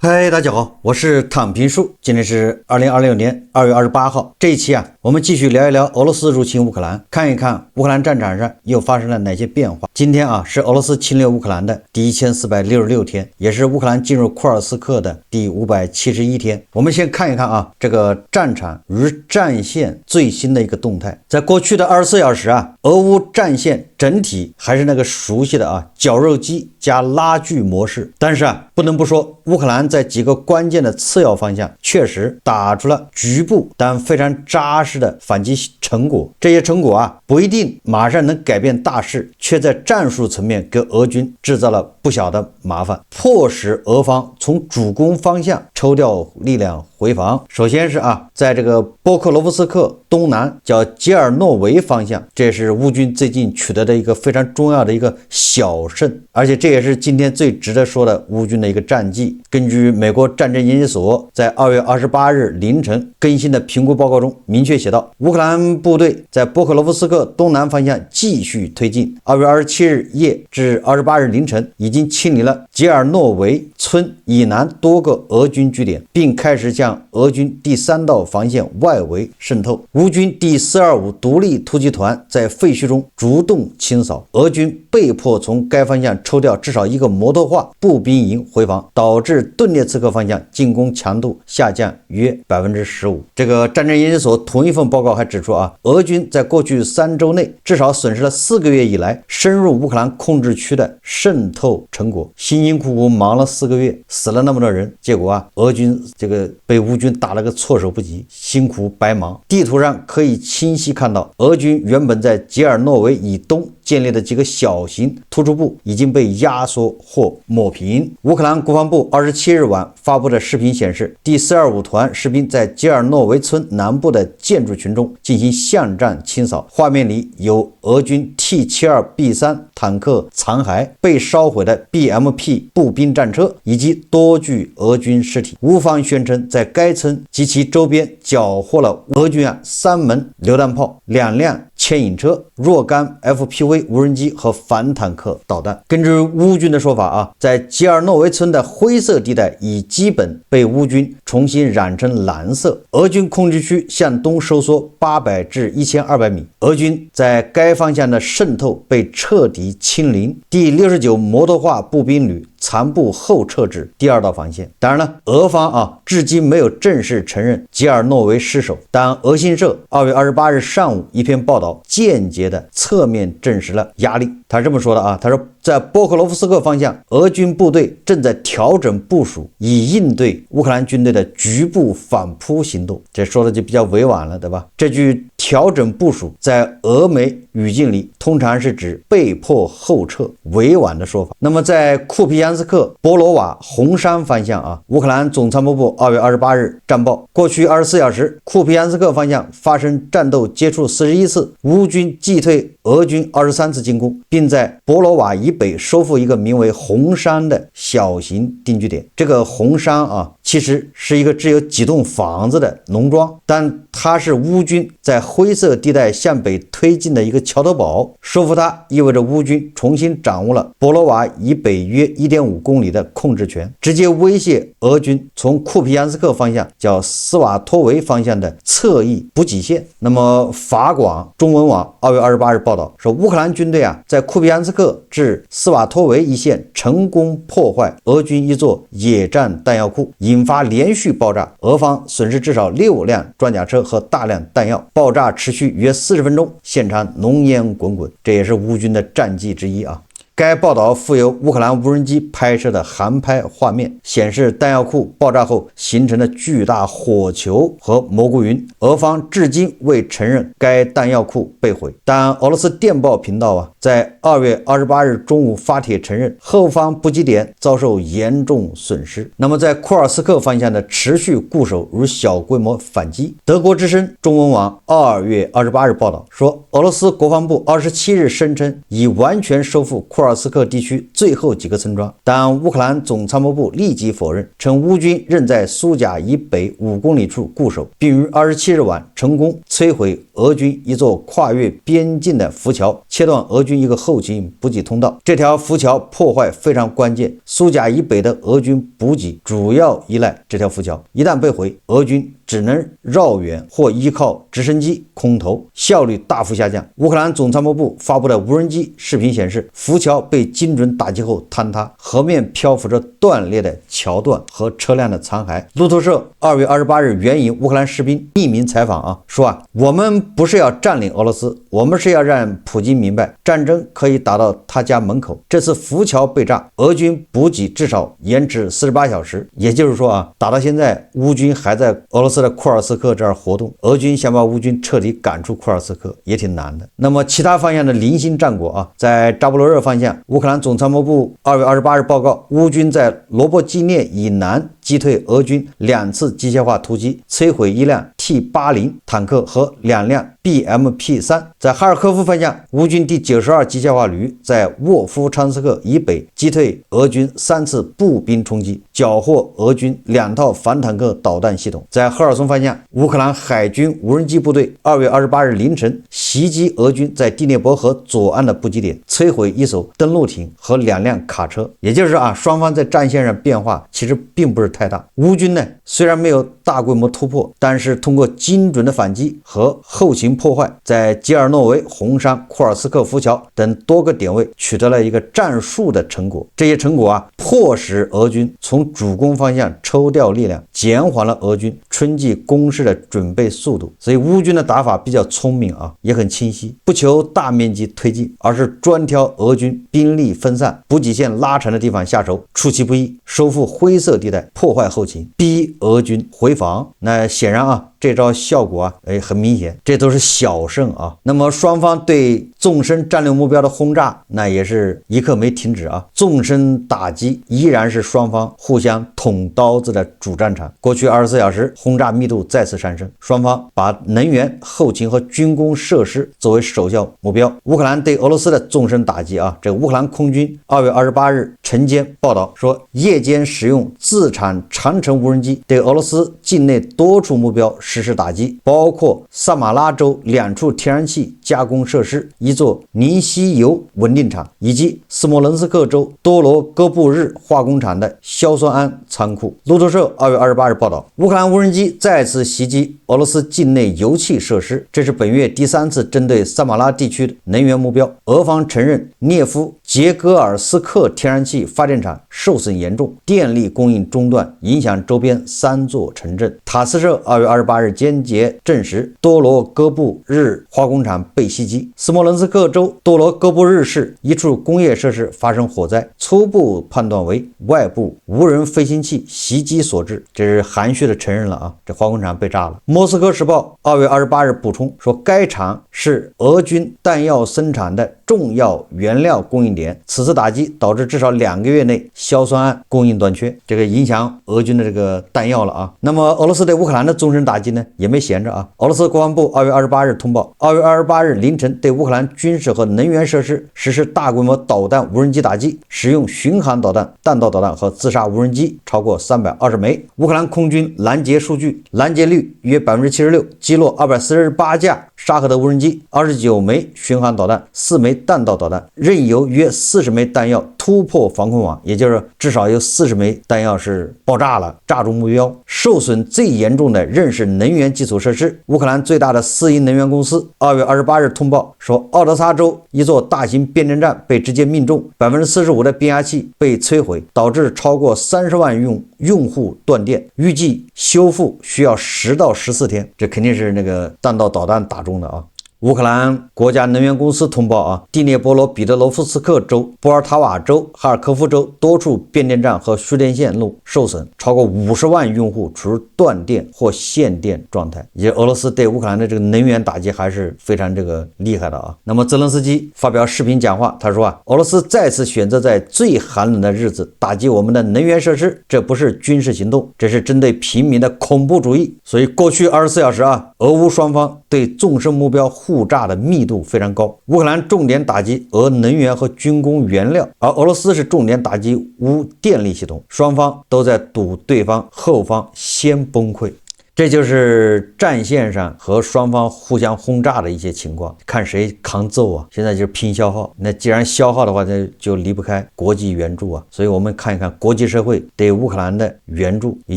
嗨，大家好，我是躺平叔。今天是2026年2月28号。这一期我们繼續聊一聊俄羅斯入侵烏克蘭，看一看烏克蘭戰場上又發生了哪些變化。今天是俄羅斯侵略烏克蘭的第1466天，也是烏克蘭進入庫爾斯克的第571天。我們先看一看這個戰場與戰線最新的一個動態。在過去的24小時俄烏戰線整體還是那個熟悉的絞肉機加拉鋸模式，但是不能不說，烏克蘭在幾個關鍵的次要方向確實打出了局部但非常扎實的反擊成果。這些成果不一定馬上能改變大勢，卻在戰術層面給俄軍制造了不小的麻煩，迫使俄方從主攻方向抽調力量回防。首先是在這個波克羅夫斯克東南叫傑爾諾維方向，這是烏軍最近取得的一個非常重要的一個小勝，而且這也是今天最值得說的烏軍的一個戰績。根據美國戰爭研究所在2月28日凌晨更新的評估報告中明確寫道，烏克蘭部隊在波克羅夫斯克東南方向繼續推進，2月27日夜至28日凌晨已經清理了傑爾諾維村以南多個俄軍據點，並開始向俄軍第3道防線外圍滲透。烏軍第425獨立突擊團在廢墟中主動清掃，俄軍被迫從該方向抽調至少一個摩托化步兵營回防，導致頓涅茨克方向進攻強度下降約 15%。這個戰爭研究所同一份報告還指出俄軍在過去3周內至少損失了4個月以來深入烏克蘭控制區的滲透成果，辛辛苦苦忙了4個月，死了那麼多人，結果俄軍這個被烏軍打了個措手不及，辛苦白忙。地圖上可以清晰看到，俄軍原本在傑爾諾維以東建立的幾個小型突出部已經被壓縮或抹平。烏克蘭國防部27日晚發布的視頻顯示，第425團士兵在傑爾諾維村南部的建築群中進行巷戰清掃，畫面裡有俄軍 T72B3 坦克殘骸、被燒毀的 BMP 步兵戰車以及多具俄軍屍體。烏方宣稱在該村及其周邊繳獲了俄軍3門榴彈炮、2輛牽引車、若干 FPV 無人機和反坦克導彈。根據烏軍的說法在傑爾諾維村的灰色地帶已基本被烏軍重新染成藍色。俄軍控制區向東收縮800至1200米，俄軍在該方向的滲透被徹底清零。第69摩托化步兵旅殘部後撤至第2道防線。當然了，俄方至今沒有正式承認傑爾諾維失守，但俄新社2月28日上午一篇報道間接的側面證實了壓力。他這麼說的他說，在波克羅夫斯克方向，俄軍部隊正在調整部署，以應對烏克蘭軍隊的局部反撲行動。這說的就比較委婉了，對吧？這句調整部署在俄媒語境裡通常是指被迫後撤，委婉的說法。那麼在庫皮揚斯克、波羅瓦、紅山方向烏克蘭總參謀部2月28日戰報，過去24小時，庫皮揚斯克方向發生戰鬥接觸41次，烏軍擊退俄軍23次進攻，並在波羅瓦以北收復一個名為紅山的小型定居點。這個紅山其實是一個只有幾棟房子的農莊，但它是烏軍在灰色地帶向北推進的一個橋頭堡。收復它意味着烏軍重新掌握了波羅瓦以北約 1.5 公里的控制權，直接威脅俄軍從庫皮揚斯克方向叫斯瓦托維方向的側翼補給線。那麼法廣中文網2月28日報道說，烏克蘭軍隊在庫皮揚斯克至斯瓦托維一線成功破壞俄軍一座野戰彈藥庫，引發連續爆炸，俄方損失至少6輛裝甲車和大量彈藥。爆炸持續約40分鐘，現場濃煙滾滾，這也是烏軍的戰績之一該報道附有烏克蘭無人機拍攝的航拍畫面，顯示彈藥庫爆炸後形成的巨大火球和蘑菇雲。俄方至今未承認該彈藥庫被毀，但俄羅斯電報頻道在2月28日中午發帖承認後方補給點遭受嚴重損失。那麼在庫爾斯克方向的持續固守與小規模反擊。德國之聲中文網2月28日報道說，俄羅斯國防部27日聲稱已完全收復庫爾斯克地區最後幾個村莊，但烏克蘭總參謀部立即否認，稱烏軍仍在蘇賈以北5公里處固守，並於27日晚成功摧毀俄軍一座跨越邊境的浮橋，切斷俄軍一個後勤補給通道。這條浮橋破壞非常關鍵，蘇賈以北的俄軍補給主要依賴這條浮橋，一旦被毀，俄軍只能繞遠或依靠直升機空投，效率大幅下降。烏克蘭總參謀部發布的無人機視頻顯示，浮橋被精準打擊後坍塌，河面漂浮着斷裂的橋段和車輛的殘骸。路透社2月28日援引烏克蘭士兵匿名採訪說我們不是要佔領俄羅斯，我們是要讓普京明白，戰爭可以打到他家門口。這次浮橋被炸，俄軍補給至少延遲48小時，也就是說打到現在，烏軍還在俄羅斯的庫爾斯克這兒活動，俄軍想把烏軍徹底趕出庫爾斯克也挺難的。那麼其他方向的零星戰果在扎波羅熱方向，烏克蘭總參謀部2月28日報告，烏軍在羅伯基涅以南擊退俄軍2次機械化突擊，摧毀一輛 T-80 坦克和2輛 BMP-3。在哈爾科夫方向，烏軍第92機械化旅在沃夫昌斯克以北擊退俄軍3次步兵衝擊，繳獲俄軍2套反坦克導彈系統。在赫爾松方向，烏克蘭海軍無人機部隊2月28日凌晨襲擊俄軍在第聶伯河左岸的補給點，摧毀一艘登陸艇和2輛卡車。也就是雙方在戰線上變化其實並不是太大。烏軍呢，雖然沒有大規模突破，但是通過精準的反擊和後勤破壞，在吉爾諾維、紅山、庫爾斯克浮橋等多個點位取得了一個戰術的成果。這些成果迫使俄軍從主攻方向抽調力量，減緩了俄軍春季攻勢的準備速度。所以烏軍的打法比較聰明也很清晰，不求大面積推進，而是專挑俄軍兵力分散、補給線拉長的地方下手，出其不意，收復灰色地带，破壞後勤，逼俄軍回防。那顯然這招效果很明顯，這都是小勝那麼雙方對纵深戰略目標的轟炸，那也是一刻沒停止縱深打擊依然是雙方互相捅刀子的主戰場。過去24小時，轟炸密度再次上升，雙方把能源、後勤和軍工設施作為首要目標。烏克蘭對俄羅斯的縱深打擊這個烏克蘭空軍2月28日晨間報道說，夜間使用自產長程無人機對俄羅斯境內多處目標實施打擊，包括薩馬拉州2處天然氣加工設施、一座尼西油穩定廠，以及斯摩棱斯克州多罗戈布日化工厂的硝酸銨倉庫。路透社2月28日報道，烏克蘭無人機再次襲擊俄羅斯境內油氣設施，這是本月第3次針對薩馬拉地區的能源目標。俄方承認涅夫傑戈爾斯克天然氣發電廠受損嚴重，電力供應中斷，影響周邊3座城鎮。塔斯社2月28日間接證實，多羅戈布日化工廠被襲擊。斯摩棱斯克州多羅戈布日市一處工業設施發生火災，初步判斷為外部無人飛行器襲擊所致。這是含蓄的承認了這化工廠被炸了。莫斯科時報2月28日補充說，該廠是俄軍彈藥生產的重要原料供應點，此次打擊導致至少2個月內硝酸銨供應短缺，這個影響俄軍的這個彈藥了那麼俄羅斯對烏克蘭的縱深打擊呢，也沒閒着俄羅斯國防部2月28日通報，2月28日凌晨對烏克蘭軍事和能源設施實施大規模導彈無人機打擊，使用巡航導彈、彈道導彈和自殺無人機超過320枚。烏克蘭空軍攔截數據，攔截率約76%，擊落248架沙赫德無人機、29枚巡航導彈、4枚彈道導彈，任由約40枚彈藥突破防空網，也就是至少有40枚彈藥是爆炸了，炸中目標。受損最嚴重的仍是能源基礎設施。烏克蘭最大的私营能源公司2月28日通報說，奧德薩州一座大型變電站被直接命中，45%的变壓器被摧毀，導致超過30萬用戶斷電，預計修復需要10到14天。這肯定是那個彈道導彈打中的烏克蘭國家能源公司通報第聶伯罗彼得羅夫斯克州、波尔塔瓦州、哈爾科夫州多處變電站和輸電線路受損，超過50萬用戶處於斷電或限電狀態。也俄羅斯對烏克蘭的這個能源打擊還是非常厲害的那麼澤連斯基發表視頻講話，他說俄羅斯再次選擇在最寒冷的日子打擊我們的能源設施，這不是軍事行動，這是針對平民的恐怖主義。所以過去24小時俄烏雙方對縱深目標互炸的密度非常高。烏克蘭重點打擊俄能源和軍工原料，而俄羅斯是重點打擊烏電力系統，雙方都在賭對方後方先崩潰。這就是戰線上和雙方互相轟炸的一些情況，看誰扛揍啊。現在就是拼消耗，那既然消耗的話，那就離不開國際援助啊。所以我們看一看國際社會對烏克蘭的援助以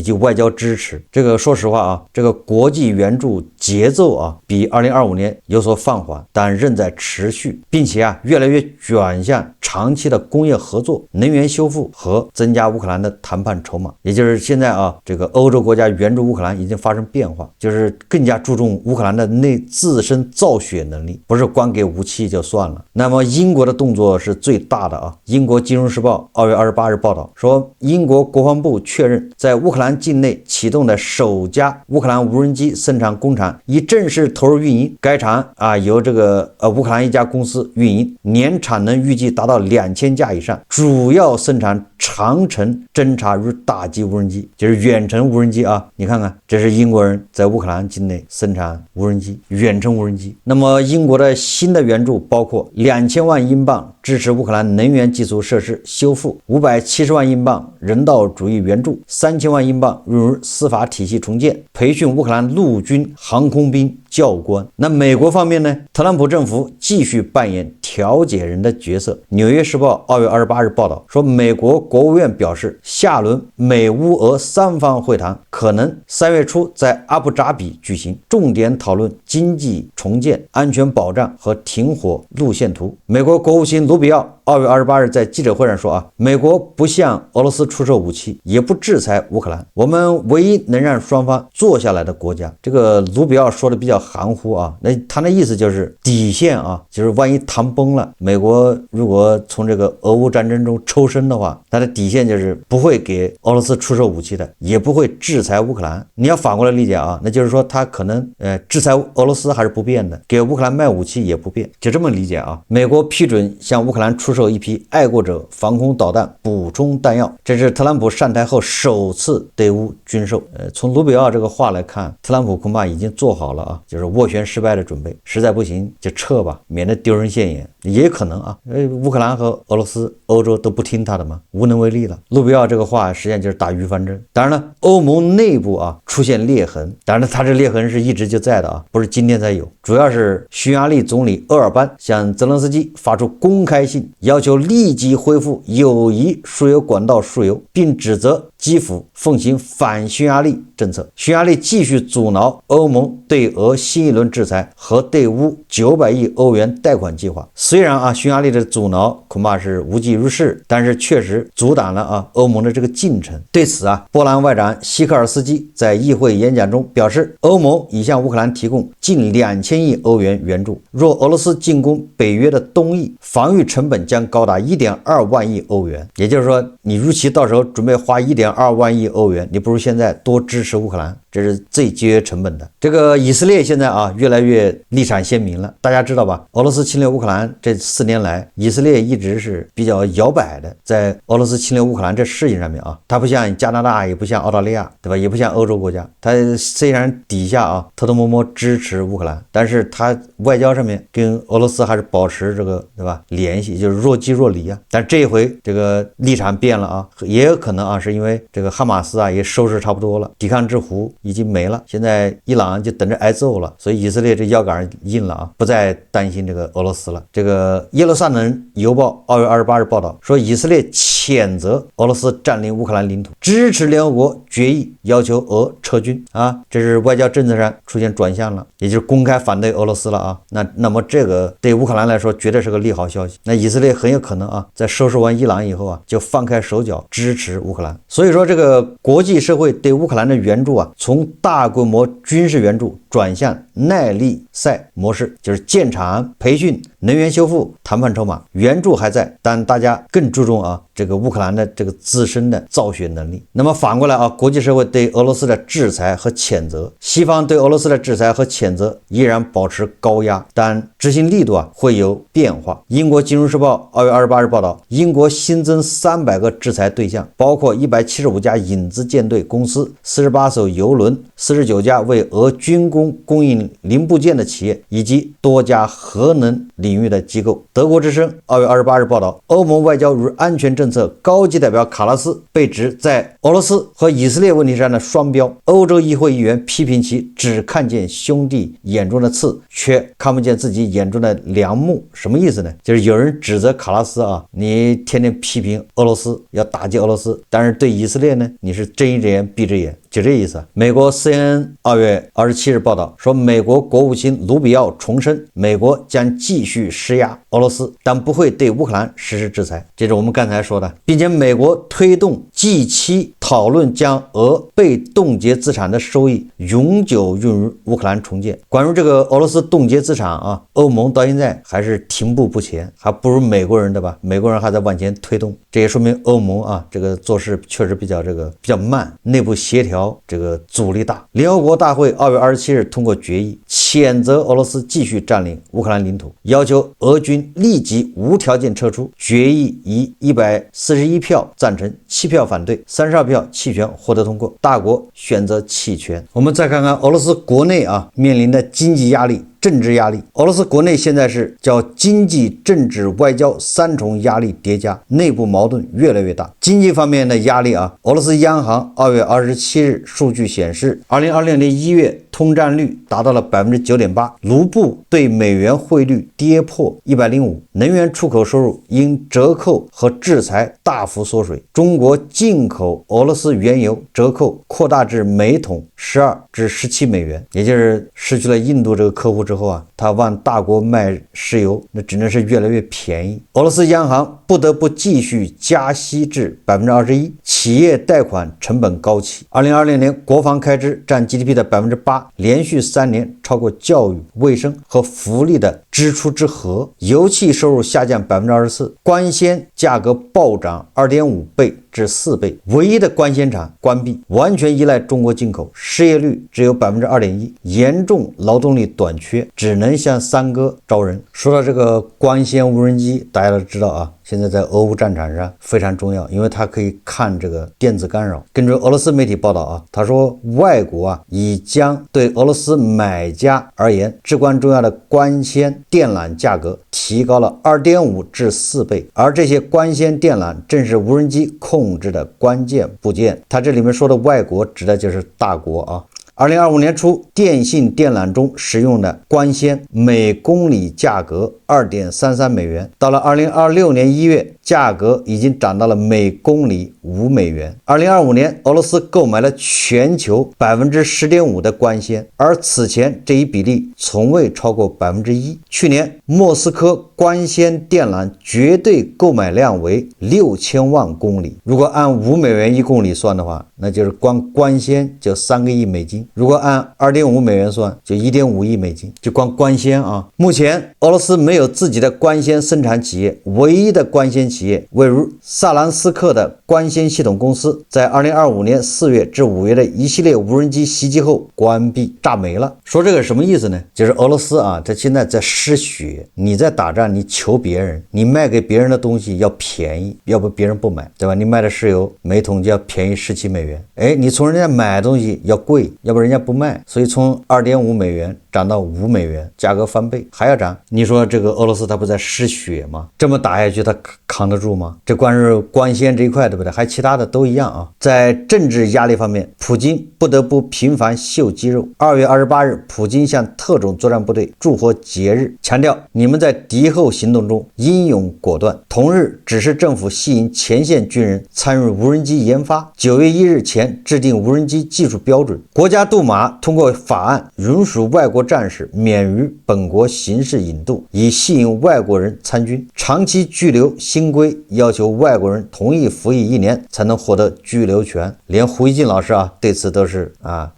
及外交支持。这個說實話啊，這個國際援助節奏啊比2025年有所放緩，但仍在持續，並且啊越來越捲向長期的工業合作、能源修復和增加烏克蘭的談判籌碼。也就是現在啊，這個歐洲國家援助烏克蘭已經發生變化，就是更加注重烏克蘭的自身造血能力，不是光給武器就算了。那麼英國的動作是最大的啊。英國金融時報2月28日報道說，英國國防部確認，在烏克蘭境內啟動的首家烏克蘭無人機生產工廠已正式投入運營。該廠啊由這個烏克蘭一家公司運營，年產能預計達到2000架以上，主要生產長程偵察與打擊無人機，就是遠程無人機啊。你看看，這是英國人在烏克蘭境內生產無人機，遠程无人机。那麼英國的新的援助包括2000萬英鎊支持烏克蘭能源基礎設施修復，570萬英鎊人道主義援助，3000萬英鎊用於司法體系重建，培訓烏克蘭陸軍航空兵教官。那美國方面呢，特朗普政府繼續扮演調解人的角色。紐約時報2月28日報道說，美國國務院表示，下輪美烏俄三方會談可能3月初在阿布扎比舉行，重點討論經濟重建、安全保障和停火路線圖。美國國務卿盧比奧2月28日在記者會上說美國不向俄羅斯出售武器，也不制裁烏克蘭，我們唯一能讓雙方坐下來的國家。這個盧比奧說的比較含糊啊，那他的意思就是底線啊，就是萬一談崩了，美國如果從這個俄烏戰爭中抽身的話，他的底線就是不會給俄羅斯出售武器的，也不會制裁烏克蘭。你要反過來理解啊，那就是說他可能制裁俄羅斯還是不變的，給烏克蘭賣武器也不變，就這麼理解啊。美國批准向烏克蘭出售一批愛國者防空導彈補充彈藥，這是特朗普上台後首次對烏軍售。從盧比奧這個話來看，特朗普恐怕已經做好了啊，就是斡旋失敗的準備，實在不行就撤吧，免得丟人現眼。也可能啊，烏克蘭和俄羅斯、歐洲都不听他的嘛，無能為力了。盧比奧這個話實際上就是打預防針。當然了，歐盟內部啊出現裂痕，當然了，他這裂痕是一直就在的啊，不是今天才有。主要是匈牙利總理鄂爾班向澤連斯基發出公開信，要求立即恢復友誼輸油管道輸油，並指責基輔奉行反匈牙利政策。匈牙利繼續阻撓歐盟對俄新一輪制裁和對烏900億歐元貸款計劃。雖然啊，匈牙利的阻撓恐怕是無濟於事，但是確實阻擋了啊歐盟的這個進程。對此啊，波蘭外長希克爾斯基在議會演講中表示，歐盟已向烏克蘭提供近2000億歐元援助，若俄羅斯進攻北約的東翼，防禦成本將高達1.2萬億歐元。也就是說，你如期到時候準備花1.2萬億歐元，你不如現在多支持烏克蘭，這是最節約成本的。這個以色列現在啊越來越立場鮮明了，大家知道吧？俄羅斯侵略烏克蘭這4年來，以色列一直是比較摇擺的，在俄羅斯侵略烏克蘭這事情上面啊，它不像加拿大，也不像澳大利亞，对吧？也不像歐洲國家，它雖然底下啊偷偷摸摸支持烏克蘭，但是它外交上面跟俄羅斯還是保持這個，對吧？聯繫，就是若即若離啊。但這一回這個立場變了啊，也有可能啊是因為這個哈馬斯啊也收拾差不多了，抵抗之狐已經沒了，現在伊朗就等着挨揍了，所以以色列這腰桿硬了啊，不再擔心這個俄羅斯了。這個耶路撒冷郵報2月28日報道說，以色列譴責俄羅斯佔領烏克蘭領土，支持聯合國決議要求俄撤軍啊，這是外交政策上出現轉向了，也就是公開反對俄羅斯了啊。那麼這個對烏克蘭來說絕對是個利好消息。那以色列很有可能啊，在收拾完伊朗以後啊，就放開手腳支持烏克蘭。所以說，這個國際社會對烏克蘭的援助啊，從大規模軍事援助轉向耐力賽模式，就是建廠、培訓、能源修復、談判籌碼，援助還在，但大家更注重啊這個烏克蘭的這個自身的造血能力。那麼反過來啊，國際社會對俄羅斯的制裁和譴責，西方對俄羅斯的制裁和谴責依然保持高壓，但執行力度啊會有变化。英國金融時報2月28日報道，英國新增300個制裁對象，包括175家影子艦隊公司、48艘油輪、49家為俄軍工供供應零部件的企業以及多家核能領域的機構。德國之聲2月28日報道，歐盟外交與安全政策高級代表卡拉斯被指在俄羅斯和以色列問題上的雙標。歐洲議會議員批評其只看見兄弟眼中的刺，卻看不見自己眼中的梁木。什麼意思呢？就是有人指責卡拉斯啊，你天天批評俄羅斯，要打擊俄羅斯，但是对以色列呢，你是睁一只眼闭一只眼，就这意思。美国 CNN 2月27日報道說，美國國務卿盧比奧重申，美國將繼續施壓俄羅斯，但不會對烏克蘭實施制裁。這是我們剛才說的，並且美國推動 G7 討論將俄被凍結資產的收益永久運入烏克蘭重建。關於這個俄羅斯凍結資產啊，歐盟到現在還是停步不前，還不如美國人的吧？美國人還在往前推動，這也說明歐盟啊這個做事確實比較慢，內部協調這個阻力大。聯合國大會2月27日通過決議，譴責俄羅斯繼續佔領烏克蘭領土，要求俄軍立即無條件撤出。決議以141票贊成、7票反對、32票棄權獲得通過，大國選擇棄權。我們再看看俄羅斯國內啊面臨的經濟壓力、政治壓力。俄羅斯国内現在是叫經濟、政治、外交三重壓力疊加，內部矛盾越來越大。經濟方面的壓力啊，俄羅斯央行2月27日數據顯示，2026年1月通脹率達到了 9.8%， 盧布對美元匯率跌破105，能源出口收入因折扣和制裁大幅縮水。中國進口俄羅斯原油折扣擴大至每桶12至17美元，也就是失去了印度这個客戶之後啊，他往大國賣石油，那只能是越來越便宜。俄羅斯央行不得不繼續加息至 21%， 企業貸款成本高企。2020年國防開支佔 GDP 的 8%， 連續3年超過教育、衛生和福利的支出之和。油氣收入下降 24%， 光纖價格暴漲 2.5 倍至4倍，唯一的光纖廠關閉，完全依賴中國進口，失業率只有 2.1%， 嚴重勞動力短缺，只能向三哥招人。說到這個光纖無人機，大家都知道啊，現在在俄烏戰場上非常重要，因為它可以看這個電子干擾。根據俄羅斯媒體報道啊，他說外國啊已將對俄羅斯買家而言至關重要的光纖電纜價格提高了 2.5 至4倍，而這些光纖電纜正是無人機控制的關鍵部件。他這裡面說的外國指的就是大國啊。2025年初，電信電纜中使用的光纖每公里價格 2.33 美元，到了2026年1月，價格已經漲到了每公里5美元。2025年，俄羅斯購買了全球 10.5% 的光纖，而此前這一比例從未超過 1%。去年，莫斯科光纖電纜絕對購買量為6000萬公里，如果按5美元1公里算的話，那就是光纖就3個億美金。如果按 2.5 美元算，就 1.5 億美金，就光纖啊。目前俄羅斯沒有自己的光纖生產企業，唯一的光纖企業位於薩蘭斯克的光纖系統公司，在2025年4月至5月的一系列無人機襲擊後關閉，炸沒了。說這個什麼意思呢？就是俄羅斯啊，它現在在失血。你在打仗，你求別人，你賣給別人的東西要便宜，要不別人不買，对吧？你賣的石油每桶就要便宜17美元，哎，你從人家買的東西要貴，要不人家不賣，所以從 2.5 美元漲到5美元，價格翻倍，還要漲。你說這個俄羅斯它不在失血嗎？這麼打下去它扛得住嗎？這光是光纖這一塊，對不對？還其他的都一樣啊。在政治壓力方面，普京不得不頻繁秀肌肉。2月28日，普京向特種作戰部隊祝賀節日，強調你們在敵後行動中英勇果斷。同日，指示政府吸引前線軍人參與無人機研發。9月1日前制定無人機技術標準。國家杜馬通過法案，允許外國戰士免於本國刑事引渡，以吸引外國人參軍。長期拘留新規要求外國人同意服役1年才能獲得居留權。連胡一進老師啊對此都是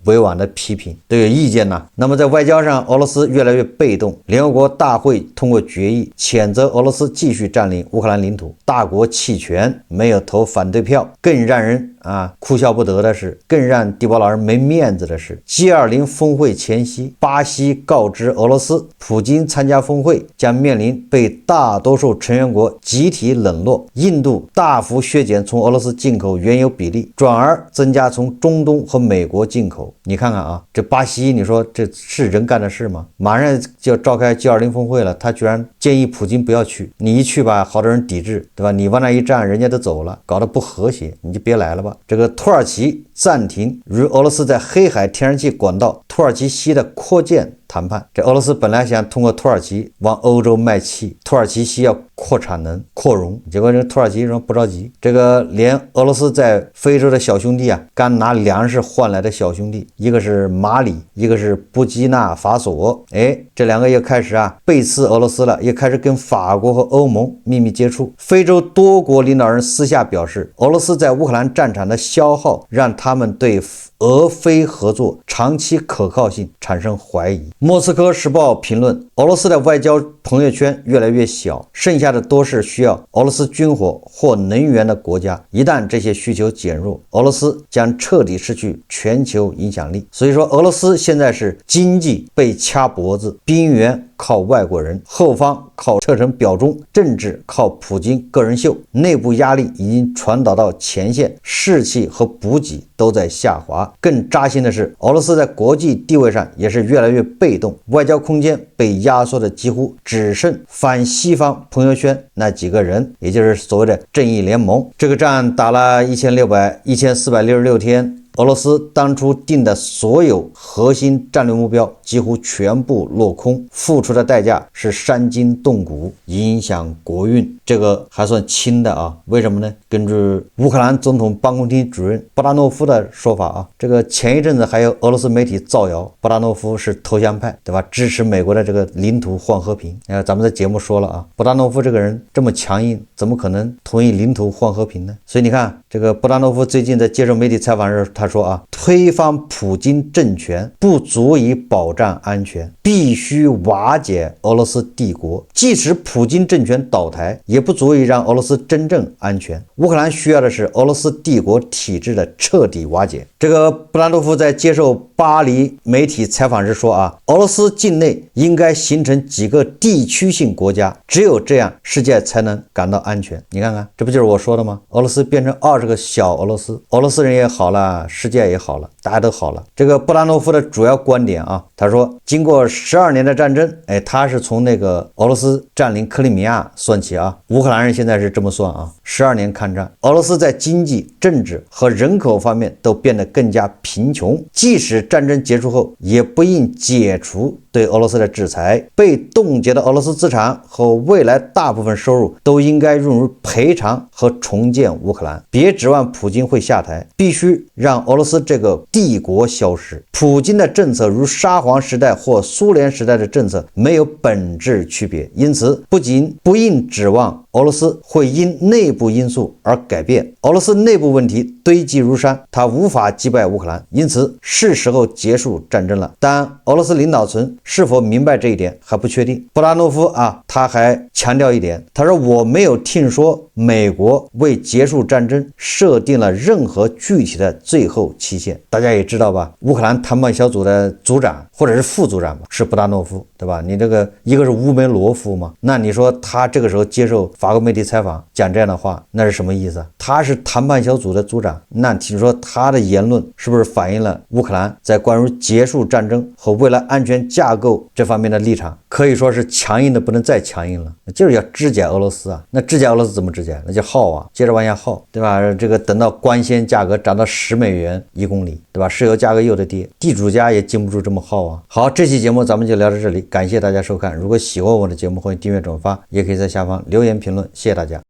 委婉的批評，都有意見呐。那麼在外交上，俄羅斯越来越被動。聯合國大會通過決議，譴責俄羅斯繼續佔領烏克蘭領土，大國棄權，沒有投反對票，更讓人哭笑不得的是，更讓迪波老人没面子的是 G20 峰會前夕，巴西告知俄羅斯，普京參加峰會將面臨被大多數成員國集體冷落，印度大幅削減從俄羅斯進口原油比例，轉而增加從中東和美國進口。你看看这巴西，你說這是人幹的事嗎？馬上就要召開 G20 峰會了，他居然建議普京不要去，你一去吧，好多人抵制，對吧？你往那一站，人家都走了，搞得不和諧，你就別來了吧。这個土耳其暫停與俄羅斯在黑海天然氣管道土耳其西的擴建談判。這俄羅斯本來想通過土耳其往歐洲賣氣，土耳其西要擴產能擴容，結果這土耳其說不着急。這個連俄羅斯在非洲的小兄弟剛拿糧食換來的小兄弟，一個是馬里，一個是布基納法索，這兩個也開始背刺俄羅斯了，也開始跟法國和歐盟秘密接觸。非洲多國領導人私下表示，俄羅斯在烏克蘭戰場的消耗讓他們對俄非合作長期可靠性產生懷疑。莫斯科時報評論，俄羅斯的外交朋友圈越來越小，剩下的多是需要俄羅斯軍火或能源的國家，一旦這些需求減弱，俄羅斯將徹底失去全球影響力。所以說俄羅斯現在是經濟被掐脖子，兵源靠外國人，後方靠撤成表忠，政治靠普京個人秀，內部壓力已經傳導到前線，士氣和補給都在下滑。更扎心的是，俄羅斯在國際地位上也是越来越被動，外交空間被壓縮的幾乎只剩反西方朋友圈那幾個人，也就是所謂的正義聯盟。這個仗打了1466天，俄羅斯當初定的所有核心戰略目標幾乎全部落空，付出的代價是傷筋動骨，影響國運。這個還算輕的為什麼呢？根據烏克蘭總統辦公廳主任布達諾夫的說法這個前一陣子還有俄羅斯媒體造謠布達諾夫是投降派，對吧？支持美國的這個領土換和平。咱们在節目說了布達諾夫這個人這麼強硬，怎麼可能同意領土換和平呢？所以你看，這個布達諾夫最近在接受媒體採訪時，他說推翻普京政權不足以保障安全，必須瓦解俄羅斯帝國。即使普京政權倒台，也不足以讓俄羅斯真正安全。烏克蘭需要的是俄羅斯帝國體制的徹底瓦解。這個布蘭多夫在接受巴黎媒體採訪時說俄羅斯境內應該形成幾個地區性國家，只有這樣世界才能感到安全。你看看，這不就是我說的嗎？俄羅斯變成20個小俄羅斯，俄羅斯人也好了，世界也好了，大家都好了。這個布蘭多夫的主要觀點他說經過12年的戰爭，他是從那個俄羅斯佔領克里米亞算起烏克蘭人現在是這麼算12年抗戰，俄羅斯在經濟、政治和人口方面都變得更加貧窮，即使戰爭結束後也不應解除對俄羅斯的制裁，被凍結的俄羅斯資產和未來大部分收入都應該用於賠償和重建烏克蘭。別指望普京會下台，必須讓俄羅斯這個帝國消失。普京的政策如沙皇時代或蘇聯時代的政策沒有本質區別，因此不應指望俄羅斯會因內部因素而改變。俄羅斯內部問題堆積如山，他無法擊敗烏克蘭，因此是時候結束戰爭了。但俄羅斯領導層是否明白這一點還不確定。布拉諾夫他還強調一點，他說我沒有聽說美國為結束戰爭設定了任何具體的最後期限。大家也知道吧，烏克蘭談判小組的組長或者是副組長是布拉諾夫，對吧？你這個一個是烏梅羅夫嘛，那你說他這個時候接受法國媒體採訪講這樣的話，那是什麼意思？他是談判小組的組長，那聽說他的言論是不是反映了烏克蘭在關於結束戰爭和未來安全架構這方面的立場？可以說是強硬的不能再強硬了，就是要肢解俄羅斯那肢解俄羅斯怎麼肢解？那就耗接着往下耗，對吧？這個等到光纖價格漲到10美元一公里，對吧？石油價格又得跌，地主家也經不住這麼耗好，這期節目咱們就聊到這裡，感謝大家收看。如果喜歡我的節目，歡迎訂閱轉發，也可以在下方留言評論，謝謝大家。